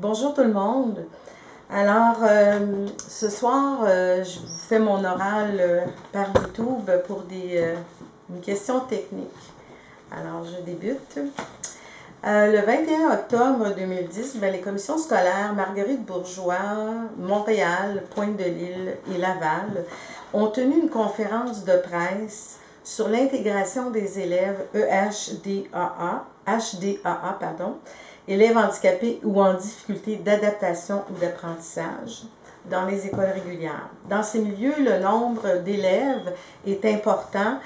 Bonjour tout le monde. Alors, ce soir, je vous fais mon oral par YouTube pour une question technique. Alors, je débute. Le 21 octobre 2010, les commissions scolaires Marguerite Bourgeois, Montréal, Pointe-de-l'Île et Laval ont tenu une conférence de presse sur l'intégration des élèves HDAA, élèves handicapés ou en difficulté d'adaptation ou d'apprentissage dans les écoles régulières. Dans ces milieux, le nombre d'élèves est important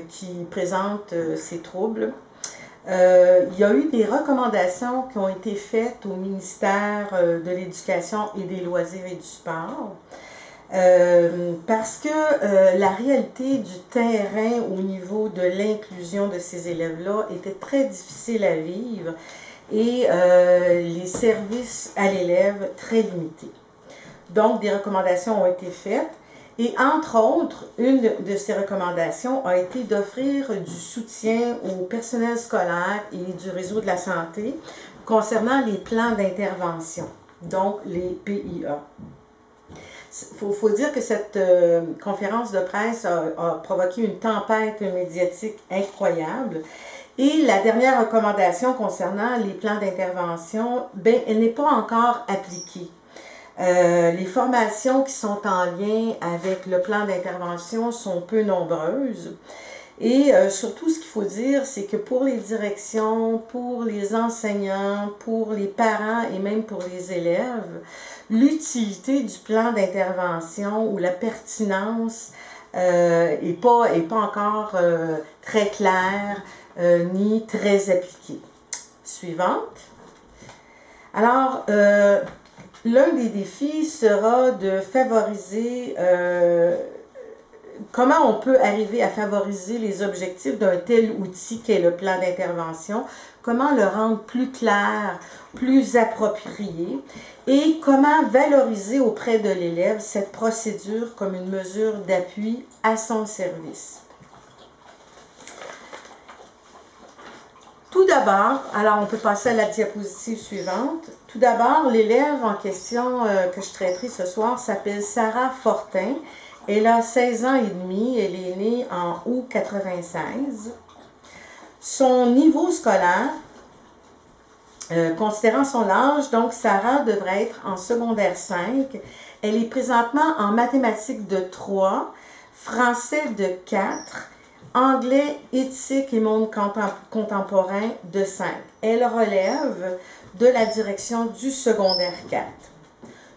qui présentent ces troubles. Il y a eu des recommandations qui ont été faites au ministère de l'Éducation et des Loisirs et du Sport. Parce que la réalité du terrain au niveau de l'inclusion de ces élèves-là était très difficile à vivre et les services à l'élève très limités. Donc, des recommandations ont été faites et entre autres, une de ces recommandations a été d'offrir du soutien au personnel scolaire et du réseau de la santé concernant les plans d'intervention, donc les PIA. Il faut dire que cette conférence de presse a provoqué une tempête médiatique incroyable. Et la dernière recommandation concernant les plans d'intervention, elle n'est pas encore appliquée. Les formations qui sont en lien avec le plan d'intervention sont peu nombreuses. Et surtout, ce qu'il faut dire, c'est que pour les directions, pour les enseignants, pour les parents et même pour les élèves, l'utilité du plan d'intervention ou la pertinence n'est pas encore très claire ni très appliquée. Suivante. Alors, l'un des défis sera de favoriser comment on peut arriver à favoriser les objectifs d'un tel outil qu'est le plan d'intervention, comment le rendre plus clair, plus approprié et comment valoriser auprès de l'élève cette procédure comme une mesure d'appui à son service. Tout d'abord, alors on peut passer à la diapositive suivante. Tout d'abord, l'élève en question que je traiterai ce soir s'appelle Sarah Fortin. Elle a 16 ans et demi, elle est née en août 96. Son niveau scolaire, considérant son âge, donc Sarah devrait être en secondaire 5. Elle est présentement en mathématiques de 3, français de 4, anglais, éthique et monde contemporain de 5. Elle relève de la direction du secondaire 4.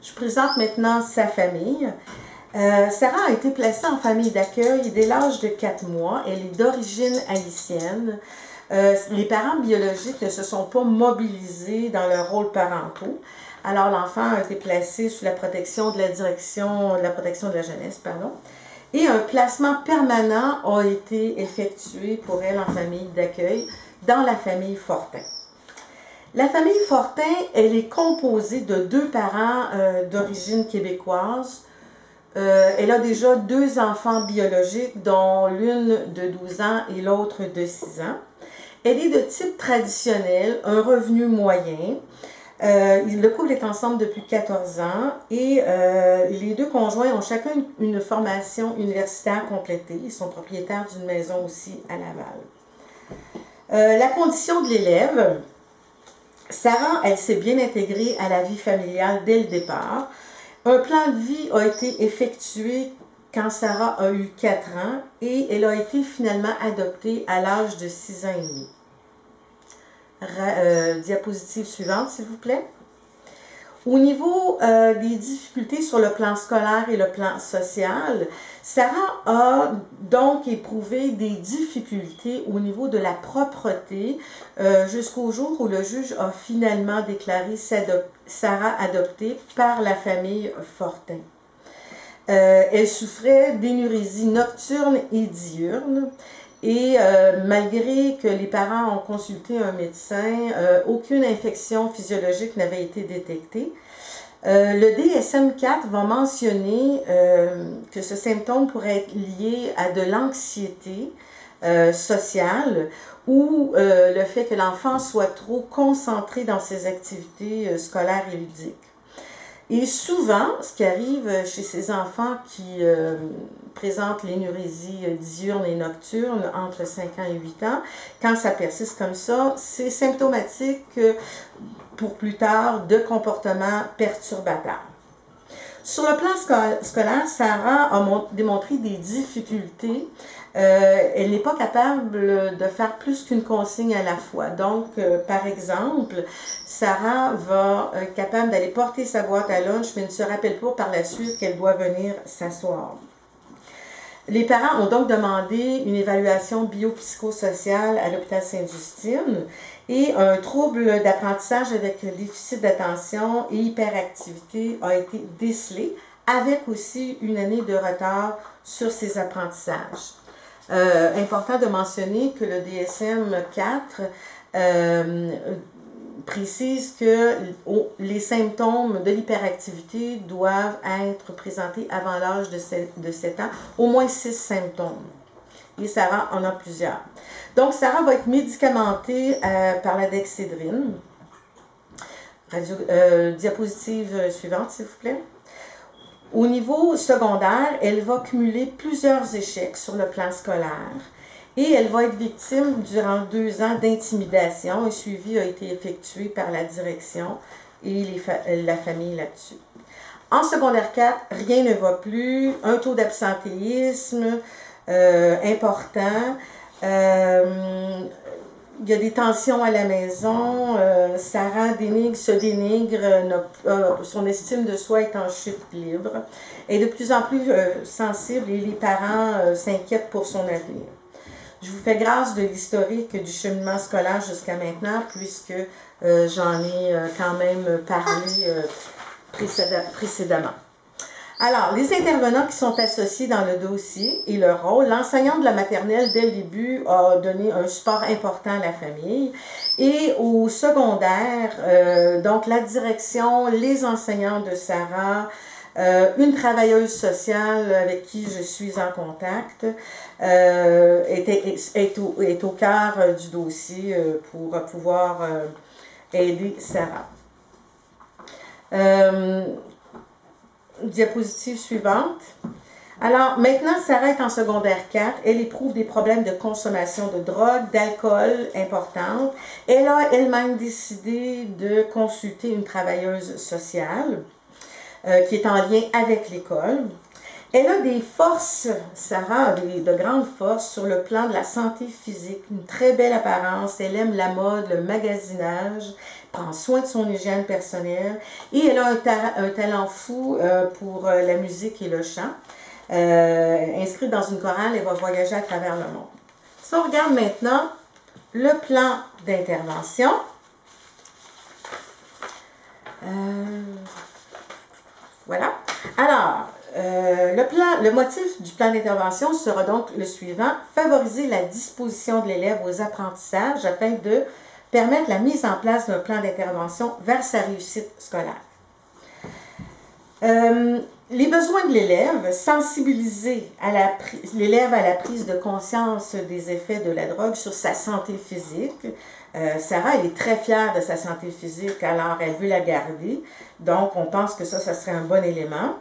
Je présente maintenant sa famille. Sarah a été placée en famille d'accueil dès l'âge de 4 mois. Elle est d'origine haïtienne. Les parents biologiques ne se sont pas mobilisés dans leur rôle parentaux. Alors l'enfant a été placé sous la protection de la direction de la protection de la jeunesse, et un placement permanent a été effectué pour elle en famille d'accueil dans la famille Fortin. La famille Fortin, elle est composée de 2 parents d'origine québécoise. Elle a déjà 2 enfants biologiques, dont l'une de 12 ans et l'autre de 6 ans. Elle est de type traditionnel, un revenu moyen. Le couple est ensemble depuis 14 ans et les 2 conjoints ont chacun une formation universitaire complétée. Ils sont propriétaires d'une maison aussi à Laval. La condition de l'élève, Sarah, elle s'est bien intégrée à la vie familiale dès le départ. Un plan de vie a été effectué quand Sarah a eu 4 ans et elle a été finalement adoptée à l'âge de 6 ans et demi. Diapositive suivante, s'il vous plaît. Au niveau des difficultés sur le plan scolaire et le plan social, Sarah a donc éprouvé des difficultés au niveau de la propreté jusqu'au jour où le juge a finalement déclaré Sarah adoptée par la famille Fortin. Elle souffrait d'énurésie nocturne et diurne. Et malgré que les parents ont consulté un médecin, aucune infection physiologique n'avait été détectée. Le DSM-4 va mentionner que ce symptôme pourrait être lié à de l'anxiété, sociale ou le fait que l'enfant soit trop concentré dans ses activités scolaires et ludiques. Et souvent, ce qui arrive chez ces enfants qui présentent l'énurésie diurne et nocturne entre 5 ans et 8 ans, quand ça persiste comme ça, c'est symptomatique pour plus tard de comportements perturbateurs. Sur le plan scolaire, Sarah a démontré des difficultés. Elle n'est pas capable de faire plus qu'une consigne à la fois. Donc, par exemple, Sarah va être capable d'aller porter sa boîte à lunch, mais ne se rappelle pas par la suite qu'elle doit venir s'asseoir. Les parents ont donc demandé une évaluation biopsychosociale à l'hôpital Sainte-Justine et un trouble d'apprentissage avec déficit d'attention et hyperactivité a été décelé, avec aussi une année de retard sur ses apprentissages. Important de mentionner que le DSM-4 précise que les symptômes de l'hyperactivité doivent être présentés avant l'âge de 7 ans, au moins 6 symptômes. Et Sarah en a plusieurs. Donc, Sarah va être médicamentée par la dexédrine. Diapositive suivante, s'il vous plaît. Au niveau secondaire, elle va cumuler plusieurs échecs sur le plan scolaire. Et elle va être victime durant 2 ans d'intimidation. Un suivi a été effectué par la direction et la famille là-dessus. En secondaire 4, rien ne va plus. Un taux d'absentéisme important. Il y a des tensions à la maison. Sarah se dénigre. Son estime de soi est en chute libre. Elle est de plus en plus sensible et les parents s'inquiètent pour son avenir. Je vous fais grâce de l'historique du cheminement scolaire jusqu'à maintenant, puisque j'en ai quand même parlé précédemment. Alors, les intervenants qui sont associés dans le dossier et leur rôle, l'enseignante de la maternelle, dès le début, a donné un support important à la famille. Et au secondaire, donc la direction, les enseignants de Sarah, une travailleuse sociale avec qui je suis en contact est au cœur du dossier pour pouvoir aider Sarah. Diapositive suivante. Alors, maintenant, Sarah est en secondaire 4. Elle éprouve des problèmes de consommation de drogue, d'alcool importantes. Elle a elle-même décidé de consulter une travailleuse sociale qui est en lien avec l'école. Elle a des forces, Sarah a de grandes forces sur le plan de la santé physique, une très belle apparence, elle aime la mode, le magasinage, prend soin de son hygiène personnelle et elle a un talent fou pour la musique et le chant. Inscrite dans une chorale, elle va voyager à travers le monde. Si on regarde maintenant le plan d'intervention, voilà. Alors, le motif du plan d'intervention sera donc le suivant: favoriser la disposition de l'élève aux apprentissages afin de permettre la mise en place d'un plan d'intervention vers sa réussite scolaire. Les besoins de l'élève, sensibiliser l'élève à la prise de conscience des effets de la drogue sur sa santé physique. Sarah, elle est très fière de sa santé physique, alors elle veut la garder. Donc, on pense que ça serait un bon élément.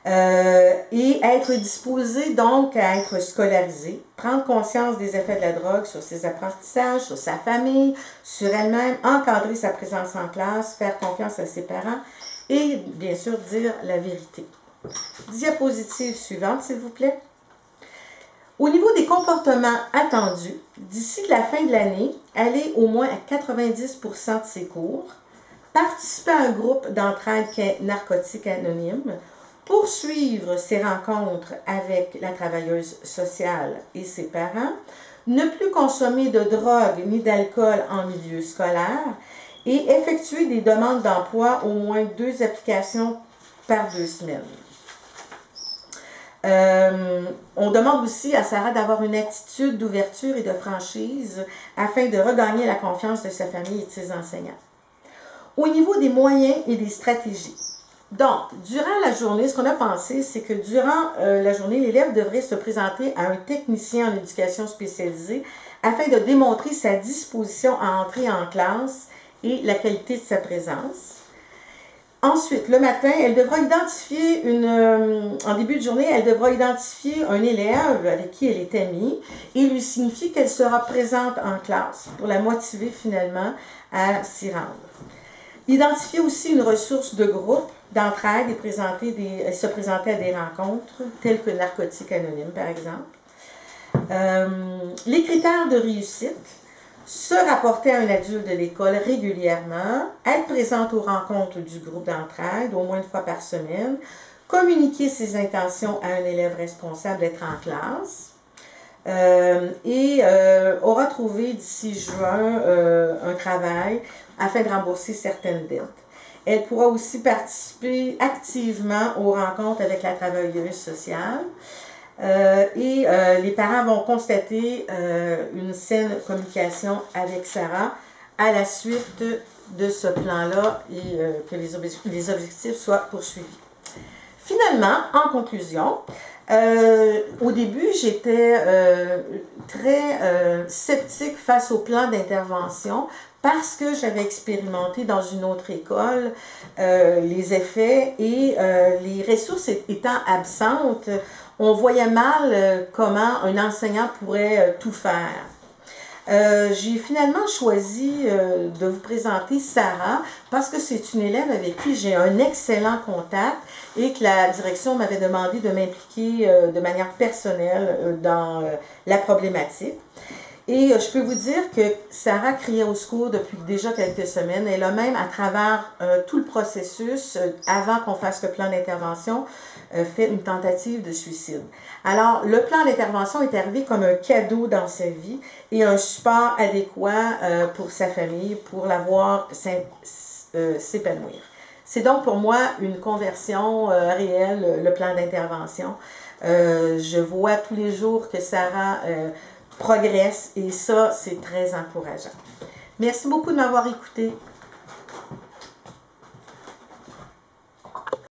Et être disposée donc à être scolarisée, prendre conscience des effets de la drogue sur ses apprentissages, sur sa famille, sur elle-même, encadrer sa présence en classe, faire confiance à ses parents et bien sûr dire la vérité. Diapositive suivante, s'il vous plaît. Au niveau des comportements attendus, d'ici la fin de l'année, aller au moins à 90% de ses cours, participer à un groupe d'entraide narcotique anonyme, poursuivre ses rencontres avec la travailleuse sociale et ses parents, ne plus consommer de drogue ni d'alcool en milieu scolaire et effectuer des demandes d'emploi au moins 2 applications par 2 semaines. On demande aussi à Sarah d'avoir une attitude d'ouverture et de franchise afin de regagner la confiance de sa famille et de ses enseignants. Au niveau des moyens et des stratégies, Donc, durant la journée, ce qu'on a pensé, c'est que durant la journée, l'élève devrait se présenter à un technicien en éducation spécialisée afin de démontrer sa disposition à entrer en classe et la qualité de sa présence. Ensuite, le matin, elle devra identifier en début de journée, elle devra identifier un élève avec qui elle est amie et lui signifier qu'elle sera présente en classe pour la motiver finalement à s'y rendre. Identifier aussi une ressource de groupe d'entraide et se présenter à des rencontres telles que Narcotiques Anonymes, par exemple. Les critères de réussite: se rapporter à un adulte de l'école régulièrement, être présente aux rencontres du groupe d'entraide au moins une fois par semaine, communiquer ses intentions à un élève responsable d'être en classe, aura trouvé d'ici juin un travail afin de rembourser certaines dettes. Elle pourra aussi participer activement aux rencontres avec la travailleuse sociale. Les parents vont constater une saine communication avec Sarah à la suite de ce plan-là et que les objectifs soient poursuivis. Finalement, en conclusion, au début, j'étais très sceptique face au plan d'intervention parce que j'avais expérimenté dans une autre école les effets et les ressources étant absentes, on voyait mal comment un enseignant pourrait tout faire. J'ai finalement choisi de vous présenter Sarah parce que c'est une élève avec qui j'ai un excellent contact et que la direction m'avait demandé de m'impliquer de manière personnelle dans la problématique. Et je peux vous dire que Sarah criait au secours depuis déjà quelques semaines. Elle a même, à travers tout le processus, avant qu'on fasse le plan d'intervention, fait une tentative de suicide. Alors, le plan d'intervention est arrivé comme un cadeau dans sa vie et un support adéquat pour sa famille, pour la voir s'épanouir. C'est donc pour moi une conversion réelle, le plan d'intervention. Je vois tous les jours que Sarah progresse et ça, c'est très encourageant. Merci beaucoup de m'avoir écouté.